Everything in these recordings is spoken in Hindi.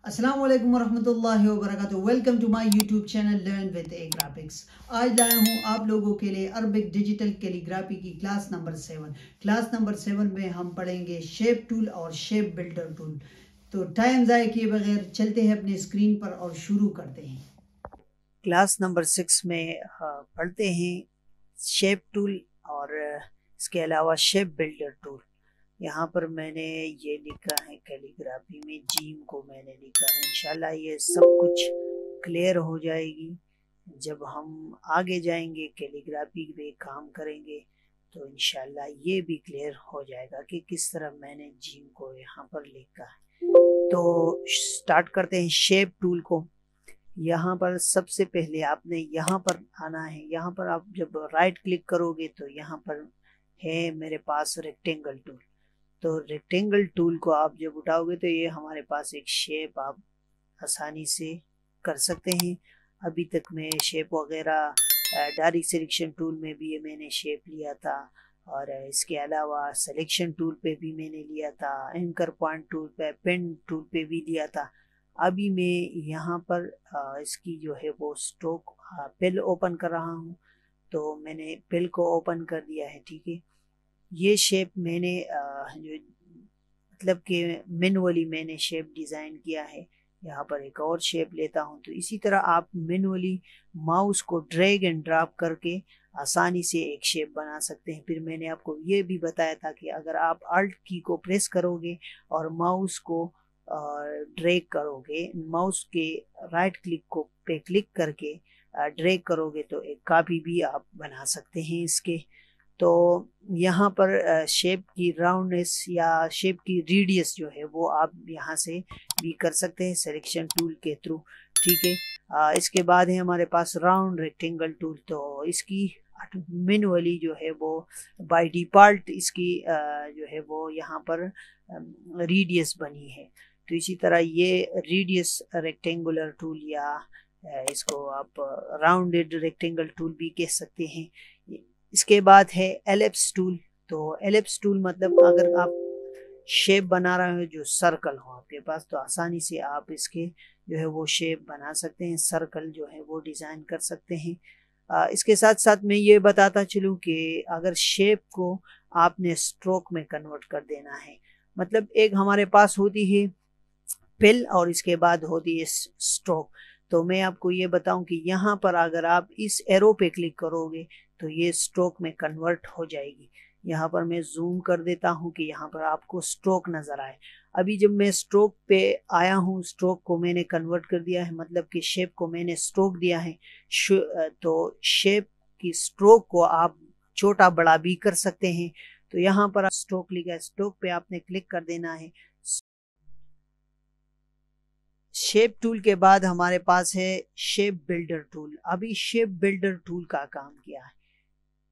अस्सलाम वालेकुम वरहमतुल्लाहि वबरकातुहू। Welcome to my YouTube channel learn with a graphics. आज लाया हूँ आप लोगों के लिए अरबिक डिजिटल कैलीग्राफी की क्लास नंबर 7। क्लास नंबर 7 में हम पढ़ेंगे शेप टूल और शेप बिल्डर टूल। तो टाइम ज़ाय किए बगैर चलते हैं अपनी स्क्रीन पर और शुरू करते हैं। क्लास नंबर 6 में पढ़ते हैं शेप टूल और इसके अलावा शेप बिल्डर टूल। यहाँ पर मैंने ये लिखा है कैलीग्राफी में जीम को मैंने लिखा है। इंशाल्लाह ये सब कुछ क्लियर हो जाएगी जब हम आगे जाएंगे कैलीग्राफी पे काम करेंगे, तो इंशाल्लाह ये भी क्लियर हो जाएगा कि किस तरह मैंने जीम को यहाँ पर लिखा है। तो स्टार्ट करते हैं शेप टूल को। यहाँ पर सबसे पहले आपने यहाँ पर आना है। यहाँ पर आप जब राइट क्लिक करोगे तो यहाँ पर है मेरे पास रेक्टेंगल टूल। तो रेक्टेंगल टूल को आप जब उठाओगे तो ये हमारे पास एक शेप आप आसानी से कर सकते हैं। अभी तक मैं शेप वगैरह डायरेक्ट सिलेक्शन टूल में भी ये मैंने शेप लिया था, और इसके अलावा सिलेक्शन टूल पे भी मैंने लिया था, एंकर पॉइंट टूल पे, पेन टूल पे भी लिया था। अभी मैं यहाँ पर इसकी जो है वो स्ट्रोक पेल ओपन कर रहा हूँ। तो मैंने पेल को ओपन कर दिया है। ठीक है, ये शेप मैंने जो मतलब कि मैनुअली मैंने शेप डिज़ाइन किया है। यहाँ पर एक और शेप लेता हूँ। तो इसी तरह आप मैनुअली माउस को ड्रैग एंड ड्रॉप करके आसानी से एक शेप बना सकते हैं। फिर मैंने आपको ये भी बताया था कि अगर आप अल्ट की को प्रेस करोगे और माउस को ड्रैग करोगे, माउस के राइट क्लिक को पे क्लिक करके ड्रैग करोगे तो एक कॉपी भी आप बना सकते हैं इसके। तो यहाँ पर शेप की राउंडनेस या शेप की रेडियस जो है वो आप यहाँ से भी कर सकते हैं सिलेक्शन टूल के थ्रू। ठीक है, इसके बाद है हमारे पास राउंड रेक्टेंगल टूल। तो इसकी मैनुअली जो है वो बाय डिफ़ॉल्ट इसकी जो है वो यहाँ पर रेडियस बनी है। तो इसी तरह ये रेडियस रेक्टेंगुलर टूल या इसको आप राउंडेड रेक्टेंगल टूल भी कह सकते हैं। इसके बाद है एलिप्स टूल। तो एलिप्स टूल मतलब अगर आप शेप बना रहे हो जो सर्कल हो आपके पास, तो आसानी से आप इसके जो है वो शेप बना सकते हैं, सर्कल जो है वो डिज़ाइन कर सकते हैं। इसके साथ साथ मैं ये बताता चलूँ कि अगर शेप को आपने स्ट्रोक में कन्वर्ट कर देना है, मतलब एक हमारे पास होती है फिल और इसके बाद होती है स्ट्रोक। तो मैं आपको ये बताऊं कि यहाँ पर अगर आप इस एरो पे क्लिक करोगे तो ये स्ट्रोक में कन्वर्ट हो जाएगी। यहाँ पर मैं जूम कर देता हूँ कि यहाँ पर आपको स्ट्रोक नज़र आए। अभी जब मैं स्ट्रोक पे आया हूँ, स्ट्रोक को मैंने कन्वर्ट कर दिया है, मतलब कि शेप को मैंने स्ट्रोक दिया है। तो शेप की स्ट्रोक को आप छोटा बड़ा भी कर सकते हैं। तो यहाँ पर स्ट्रोक लिखा है, स्ट्रोक पे आपने क्लिक कर देना है। शेप टूल के बाद हमारे पास है शेप बिल्डर टूल। अभी शेप बिल्डर टूल का काम क्या है?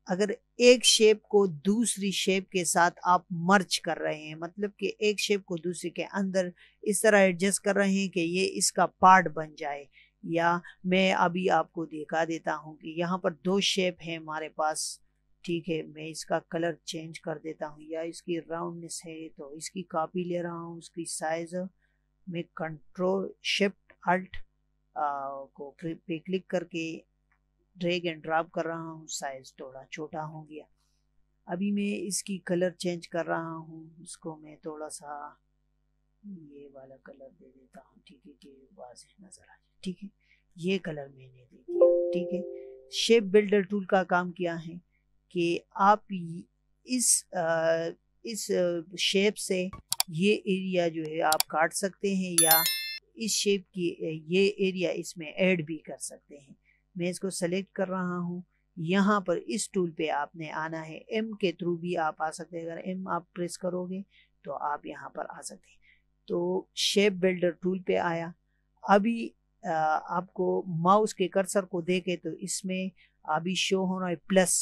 अगर एक शेप को दूसरी शेप के साथ आप मर्ज कर रहे हैं, मतलब कि एक शेप को दूसरे के अंदर इस तरह एडजस्ट कर रहे हैं कि ये इसका पार्ट बन जाए, या मैं अभी आपको दिखा देता हूँ कि यहाँ पर दो शेप है हमारे पास। ठीक है, मैं इसका कलर चेंज कर देता हूँ, या इसकी राउंडनेस है तो इसकी कॉपी ले रहा हूँ, उसकी साइज में कंट्रोल शिफ्ट अल्ट को पे क्लिक करके ड्रैग एंड ड्रॉप कर रहा हूँ, साइज थोड़ा छोटा हो गया। अभी मैं इसकी कलर चेंज कर रहा हूँ, इसको मैं थोड़ा सा ये वाला कलर दे देता हूँ। ठीक है, कि वाज़ेह नजर आ जाए। ठीक है, ये कलर मैंने दे दिया। ठीक है, शेप बिल्डर टूल का काम क्या है कि आप इस शेप से ये एरिया जो है आप काट सकते हैं, या इस शेप की ये एरिया इसमें ऐड भी कर सकते हैं। मैं इसको सेलेक्ट कर रहा हूँ। यहाँ पर इस टूल पे आपने आना है, एम के थ्रू भी आप आ सकते हैं। अगर एम आप प्रेस करोगे तो आप यहाँ पर आ सकते हैं। तो शेप बिल्डर टूल पे आया। अभी आपको माउस के कर्सर को देखे तो इसमें अभी शो हो रहा है प्लस।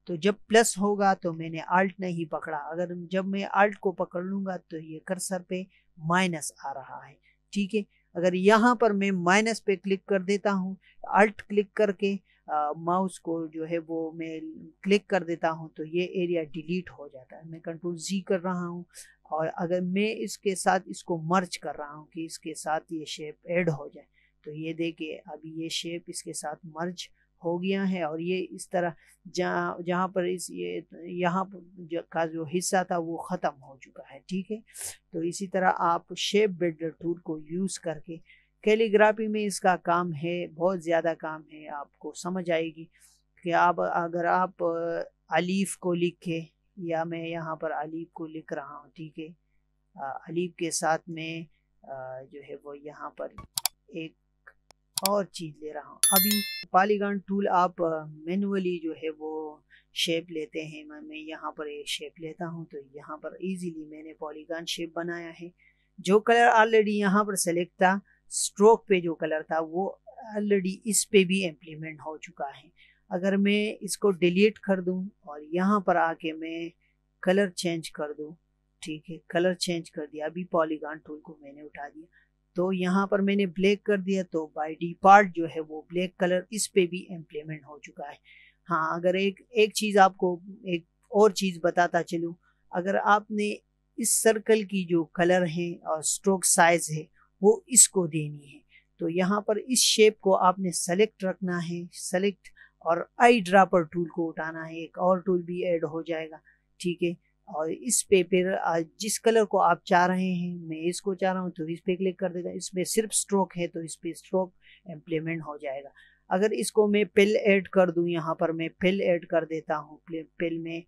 तो जब प्लस होगा तो मैंने अल्ट नहीं पकड़ा, अगर जब मैं अल्ट को पकड़ लूँगा तो ये कर्सर पे माइनस आ रहा है। ठीक है, अगर यहाँ पर मैं माइनस पे क्लिक कर देता हूँ, अल्ट क्लिक करके माउस को जो है वो मैं क्लिक कर देता हूँ, तो ये एरिया डिलीट हो जाता है। मैं कंट्रोल जी कर रहा हूँ, और अगर मैं इसके साथ इसको मर्ज कर रहा हूँ कि इसके साथ ये शेप ऐड हो जाए, तो ये देखिए अभी ये शेप इसके साथ मर्ज हो गया है और ये इस तरह जहाँ जहाँ पर इस ये यहाँ का जो हिस्सा था वो ख़त्म हो चुका है। ठीक है, तो इसी तरह आप शेप बिल्डर टूल को यूज़ करके कैलीग्राफी में इसका काम है, बहुत ज़्यादा काम है, आपको समझ आएगी कि आप अगर आप अलीफ को लिखे, या मैं यहाँ पर अलीफ को लिख रहा हूँ। ठीक है, अलीफ के साथ में जो है वो यहाँ पर एक और चीज़ ले रहा हूँ। अभी पॉलीगॉन टूल आप मैनुअली जो है वो शेप लेते हैं। मैं यहाँ पर एक शेप लेता हूँ, तो यहाँ पर इजीली मैंने पॉलीगॉन शेप बनाया है। जो कलर ऑलरेडी यहाँ पर सेलेक्ट था, स्ट्रोक पे जो कलर था वो ऑलरेडी इस पे भी इम्प्लीमेंट हो चुका है। अगर मैं इसको डिलीट कर दूं और यहाँ पर आके मैं कलर चेंज कर दूं, ठीक है, कलर चेंज कर दिया, अभी पॉलीगॉन टूल को मैंने उठा दिया, तो यहाँ पर मैंने ब्लैक कर दिया, तो बाय डिफॉल्ट जो है वो ब्लैक कलर इस पे भी इम्प्लीमेंट हो चुका है। हाँ, अगर एक चीज़ आपको एक और चीज़ बताता चलूँ, अगर आपने इस सर्कल की जो कलर है और स्ट्रोक साइज है वो इसको देनी है, तो यहाँ पर इस शेप को आपने सेलेक्ट रखना है, सेलेक्ट, और आई ड्रॉपर टूल को उठाना है, एक और टूल भी ऐड हो जाएगा। ठीक है, और इस पे फिर जिस कलर को आप चाह रहे हैं, मैं इसको चाह रहा हूँ तो इस पे क्लिक कर देता हूँ। इसमें सिर्फ स्ट्रोक है तो इस पे स्ट्रोक इम्प्लीमेंट हो जाएगा। अगर इसको मैं पिल ऐड कर दूँ, यहाँ पर मैं पिल ऐड कर देता हूँ, पिल में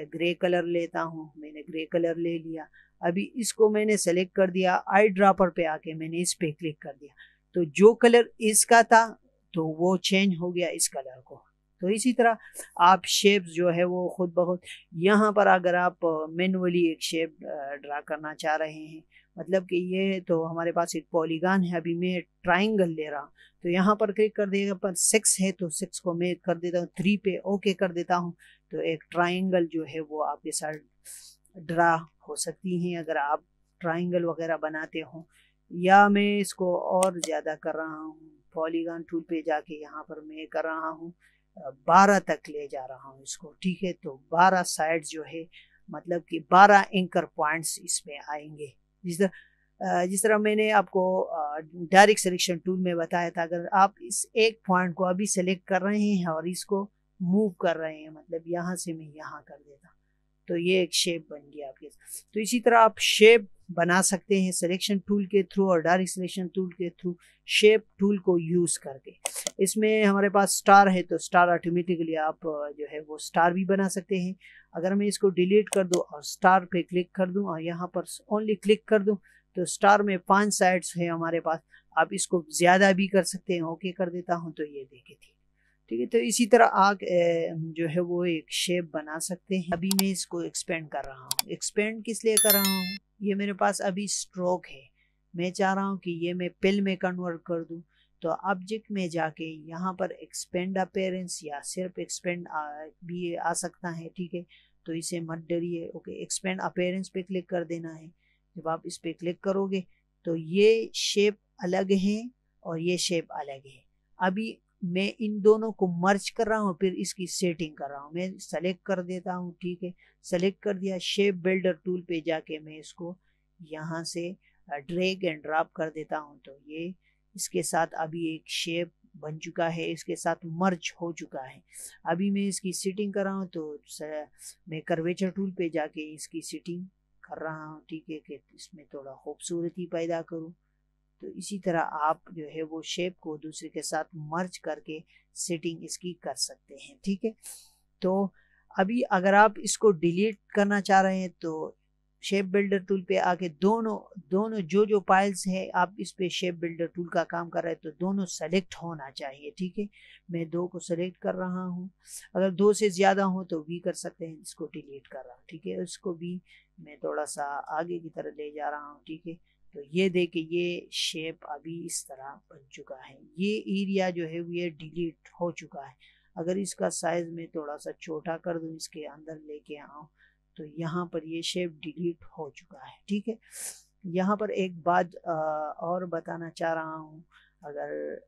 ग्रे कलर लेता हूँ, मैंने ग्रे कलर ले लिया। अभी इसको मैंने सेलेक्ट कर दिया, आई ड्रॉपर पे आके मैंने इस पे क्लिक कर दिया, तो जो कलर इसका था तो वो चेंज हो गया इस कलर को। तो इसी तरह आप शेप्स जो है वो खुद ब खुद, यहाँ पर अगर आप मैनुअली एक शेप ड्रा करना चाह रहे हैं, मतलब कि ये तो हमारे पास एक पॉलीगॉन है, अभी मैं ट्राइंगल ले रहा हूँ, तो यहाँ पर क्लिक कर देगा, पर 6 है तो 6 को मैं कर देता हूँ 3 पे, ओके कर देता हूँ, तो एक ट्राइंगल जो है वो आपके साथ ड्रा हो सकती हैं अगर आप ट्राइंगल वगैरह बनाते हो। या मैं इसको और ज़्यादा कर रहा हूँ, पॉलीगॉन टूल पे जाके यहाँ पर मैं कर रहा हूँ 12 तक ले जा रहा हूँ इसको। ठीक है, तो 12 साइड जो है, मतलब कि 12 एंकर पॉइंट्स इसमें आएंगे। जिस तरह मैंने आपको डायरेक्ट सिलेक्शन टूल में बताया था, अगर आप इस एक पॉइंट को अभी सेलेक्ट कर रहे हैं और इसको मूव कर रहे हैं, मतलब यहाँ से मैं यहाँ कर देता, तो ये एक शेप बन गया आपके। तो इसी तरह आप शेप बना सकते हैं सिलेक्शन टूल के थ्रू और डायरेक्ट सिलेक्शन टूल के थ्रू, शेप टूल को यूज़ करके। इसमें हमारे पास स्टार है तो स्टार ऑटोमेटिकली आप जो है वो स्टार भी बना सकते हैं। अगर मैं इसको डिलीट कर दूं और स्टार पे क्लिक कर दूं और यहाँ पर ओनली क्लिक कर दूं, तो स्टार में 5 साइड्स है हमारे पास, आप इसको ज़्यादा भी कर सकते हैं। ओके कर देता हूँ, तो ये देखे थी। ठीक है, तो इसी तरह आप जो है वो एक शेप बना सकते हैं। अभी मैं इसको एक्सपेंड कर रहा हूँ। एक्सपेंड किस लिए कर रहा हूँ, ये मेरे पास अभी स्ट्रोक है, मैं चाह रहा हूँ कि ये मैं पिल में कन्वर्ट कर दूँ, तो ऑब्जेक्ट में जाके यहाँ पर एक्सपेंड अपीयरेंस या सिर्फ एक्सपेंड भी आ सकता है। ठीक है, तो इसे मत डरिए। ओके, एक्सपेंड अपीयरेंस पे क्लिक कर देना है। जब आप इस पे क्लिक करोगे तो ये शेप अलग है और ये शेप अलग है। अभी मैं इन दोनों को मर्ज कर रहा हूँ, फिर इसकी सेटिंग कर रहा हूँ। मैं सेलेक्ट कर देता हूँ। ठीक है, सेलेक्ट कर दिया, शेप बिल्डर टूल पे जाके मैं इसको यहाँ से ड्रैग एंड ड्रॉप कर देता हूँ, तो ये इसके साथ अभी एक शेप बन चुका है, इसके साथ मर्ज हो चुका है। अभी मैं इसकी सेटिंग कर रहा हूँ, तो मैं कर्वेचर टूल पे जाके इसकी सेटिंग कर रहा हूँ। ठीक है, कि इसमें थोड़ा खूबसूरती पैदा करूँ। तो इसी तरह आप जो है वो शेप को दूसरे के साथ मर्ज करके सेटिंग इसकी कर सकते हैं। ठीक है, तो अभी अगर आप इसको डिलीट करना चाह रहे हैं तो शेप बिल्डर टूल पे आके दोनों जो फाइल्स है, आप इस पे शेप बिल्डर टूल का काम कर रहे हैं तो दोनों सेलेक्ट होना चाहिए। ठीक है, मैं 2 को सेलेक्ट कर रहा हूँ, अगर 2 से ज़्यादा हो तो भी कर सकते हैं। इसको डिलीट कर रहा हूँ। ठीक है, इसको भी मैं थोड़ा सा आगे की तरह ले जा रहा हूँ। ठीक है, तो ये देखिए ये शेप अभी इस तरह बन चुका है। ये एरिया जो है ये डिलीट हो चुका है। अगर इसका साइज में थोड़ा सा छोटा कर दूं, इसके अंदर लेके आऊं, तो यहाँ पर ये शेप डिलीट हो चुका है। ठीक है, यहाँ पर एक बात और बताना चाह रहा हूँ, अगर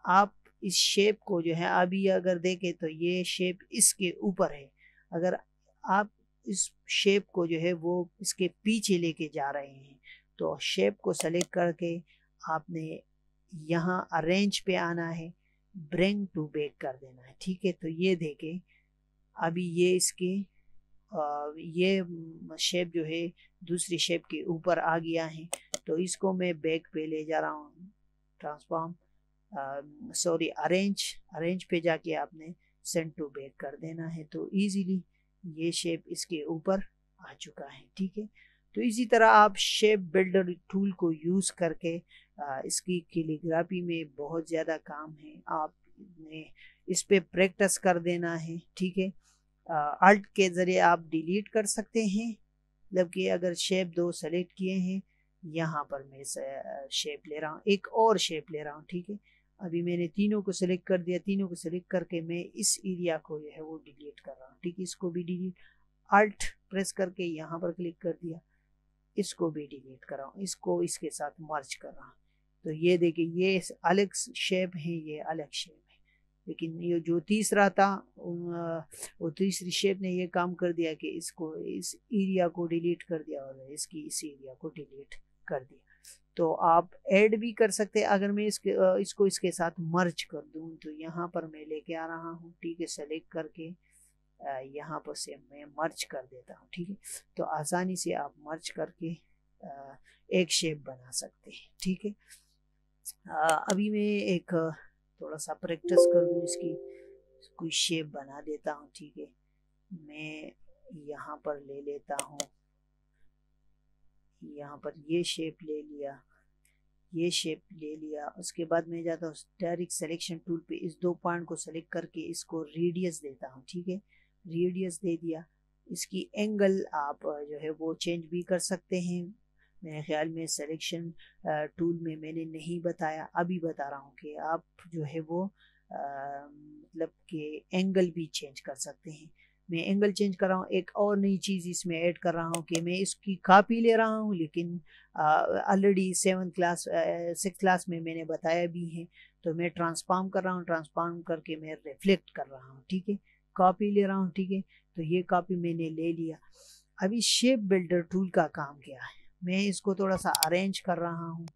आप इस शेप को जो है अभी अगर देखें तो ये शेप इसके ऊपर है, अगर आप इस शेप को जो है वो इसके पीछे लेके जा रहे हैं। तो शेप को सेलेक्ट करके आपने यहाँ अरेंज पे आना है, ब्रिंग टू बैक कर देना है। ठीक है, तो ये देखें अभी ये इसके ये शेप जो है दूसरी शेप के ऊपर आ गया है। तो इसको मैं बैक पे ले जा रहा हूँ, ट्रांसफॉर्म सॉरी अरेंज पे जाके आपने सेंड टू बैक कर देना है। तो इजीली ये शेप इसके ऊपर आ चुका है। ठीक है, तो इसी तरह आप शेप बिल्डर टूल को यूज़ करके इसकी कैलीग्राफी में बहुत ज़्यादा काम है, आपने इस पे प्रैक्टिस कर देना है। ठीक है, अल्ट के ज़रिए आप डिलीट कर सकते हैं, मतलब कि अगर शेप 2 सेलेक्ट किए हैं, यहाँ पर मैं शेप ले रहा हूँ, एक और शेप ले रहा हूँ। ठीक है, अभी मैंने तीनों को सिलेक्ट कर दिया, तीनों को सिलेक्ट करके मैं इस एरिया को जो है वो डिलीट कर रहा हूँ। ठीक है, इसको भी डिलीट, अल्ट प्रेस करके यहाँ पर क्लिक कर दिया, इसको भी डिलीट कर रहा हूँ, इसको इसके साथ मर्ज कर रहा हूँ। तो ये देखिए ये अलग शेप है, ये अलग शेप है, लेकिन ये जो तीसरा था वो तीसरी शेप ने ये काम कर दिया कि इसको इस एरिया को डिलीट कर दिया और इसकी इस एरिया को डिलीट कर दिया। तो आप ऐड भी कर सकते हैं। अगर मैं इसको इसके साथ मर्ज कर दूं तो यहाँ पर मैं लेके आ रहा हूँ। ठीक है, सेलेक्ट करके यहाँ पर से मैं मर्ज कर देता हूँ। ठीक है, तो आसानी से आप मर्ज करके एक शेप बना सकते हैं। ठीक है, अभी मैं एक थोड़ा सा प्रैक्टिस कर दूँ, इसकी कोई शेप बना देता हूँ। ठीक है, मैं यहाँ पर ले लेता हूँ, यहाँ पर ये शेप ले लिया, ये शेप ले लिया। उसके बाद मैं जाता हूँ डायरेक्ट सिलेक्शन टूल पे, इस 2 पॉइंट को सेलेक्ट करके इसको रेडियस देता हूँ। ठीक है, रेडियस दे दिया। इसकी एंगल आप जो है वो चेंज भी कर सकते हैं। मेरे ख्याल में सिलेक्शन टूल में मैंने नहीं बताया, अभी बता रहा हूँ कि आप जो है वो मतलब कि एंगल भी चेंज कर सकते हैं। मैं एंगल चेंज कर रहा हूँ। एक और नई चीज़ इसमें ऐड कर रहा हूँ कि मैं इसकी कॉपी ले रहा हूँ, लेकिन ऑलरेडी 6 क्लास में मैंने बताया भी है। तो मैं ट्रांसफॉर्म कर रहा हूँ, ट्रांसफॉर्म करके मैं रिफ्लेक्ट कर रहा हूँ। ठीक है, कॉपी ले रहा हूँ। ठीक है, तो ये कॉपी मैंने ले लिया। अभी शेप बिल्डर टूल का काम क्या है, मैं इसको थोड़ा सा अरेंज कर रहा हूँ।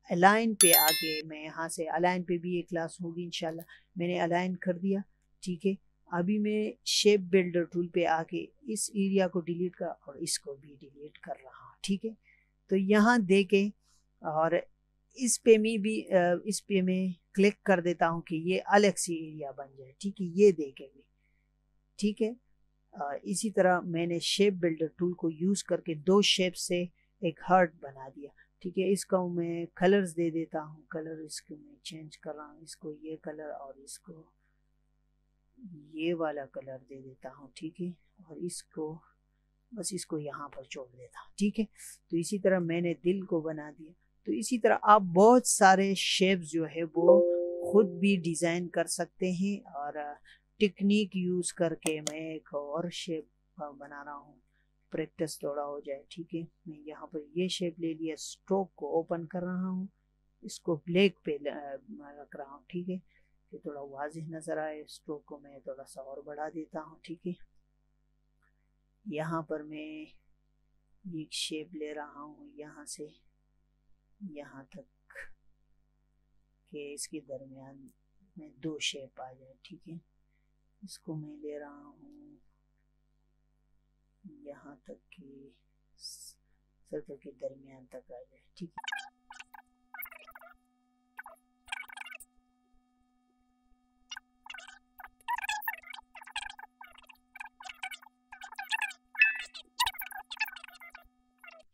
अलाइन पे आके मैं यहाँ से, अलाइन पे भी एक क्लास होगी इंशाल्लाह, मैंने अलाइन कर दिया। ठीक है, अभी मैं शेप बिल्डर टूल पे आके इस एरिया को डिलीट कर और इसको भी डिलीट कर रहा हूँ। ठीक है, तो यहाँ देखें और इस पे मैं क्लिक कर देता हूँ कि ये अलग सी एरिया बन जाए। ठीक है, ये देखेंगे। ठीक है, इसी तरह मैंने शेप बिल्डर टूल को यूज़ करके 2 शेप से एक हार्ट बना दिया। ठीक है, इसको मैं कलर्स दे देता हूँ, कलर इसको मैं चेंज कर रहा हूँ, इसको ये कलर और इसको ये वाला कलर दे देता हूँ। ठीक है, और इसको बस इसको यहाँ पर छोड़ देता हूँ। ठीक है, तो इसी तरह मैंने दिल को बना दिया। तो इसी तरह आप बहुत सारे शेप्स जो है वो खुद भी डिज़ाइन कर सकते हैं, और टेक्निक यूज़ करके मैं एक और शेप बना रहा हूँ, प्रैक्टिस थोड़ा हो जाए। ठीक है, मैं यहाँ पर ये शेप ले लिया, स्ट्रोक को ओपन कर रहा हूँ, इसको ब्लैक पे रख रहा हूँ। ठीक है, कि थोड़ा वाज़िह नज़र आए। स्ट्रोक को मैं थोड़ा सा और बढ़ा देता हूँ। ठीक है, यहाँ पर मैं एक शेप ले रहा हूँ यहाँ से यहाँ तक कि इसके दरमियान में 2 शेप आ जाए। ठीक है, इसको मैं ले रहा हूँ यहाँ तक कि सर्कल के दरमियान तक आ जाए। ठीक है,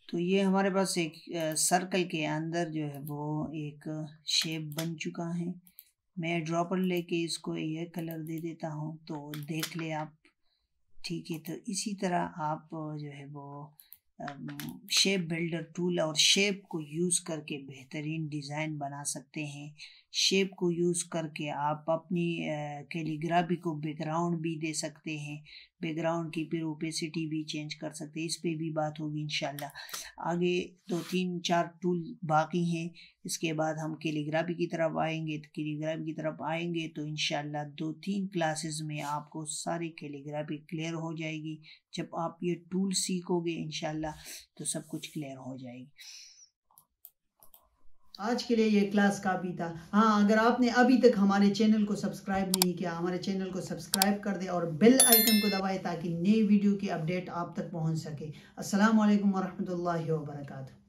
तो ये हमारे पास एक सर्कल के अंदर जो है वो एक शेप बन चुका है। मैं ड्रॉपर लेके इसको ये कलर दे देता हूँ, तो देख ले आप। ठीक है, तो इसी तरह आप जो है वो शेप बिल्डर टूल और शेप को यूज़ करके बेहतरीन डिज़ाइन बना सकते हैं। शेप को यूज़ करके आप अपनी कैलीग्राफी को बैकग्राउंड भी दे सकते हैं, बैकग्राउंड की फिर ओपेसिटी भी चेंज कर सकते हैं, इस पे भी बात होगी इंशाल्लाह। आगे 2-3-4 टूल बाकी हैं, इसके बाद हम कैलीग्राफी की तरफ आएंगे। तो कैलीग्राफी की तरफ आएंगे तो इंशाल्लाह 2-3 क्लासेस में आपको सारी कैलीग्राफी क्लियर हो जाएगी। जब आप ये टूल सीखोगे इंशाल्लाह तो सब कुछ क्लियर हो जाएगी। आज के लिए ये क्लास काफ़ी था। हाँ, अगर आपने अभी तक हमारे चैनल को सब्सक्राइब नहीं किया, हमारे चैनल को सब्सक्राइब कर दे और बेल आइकन को दबाए ताकि नई वीडियो की अपडेट आप तक पहुंच सके। अस्सलाम वालेकुम वरहमतुल्लाहि वबरकातुहू।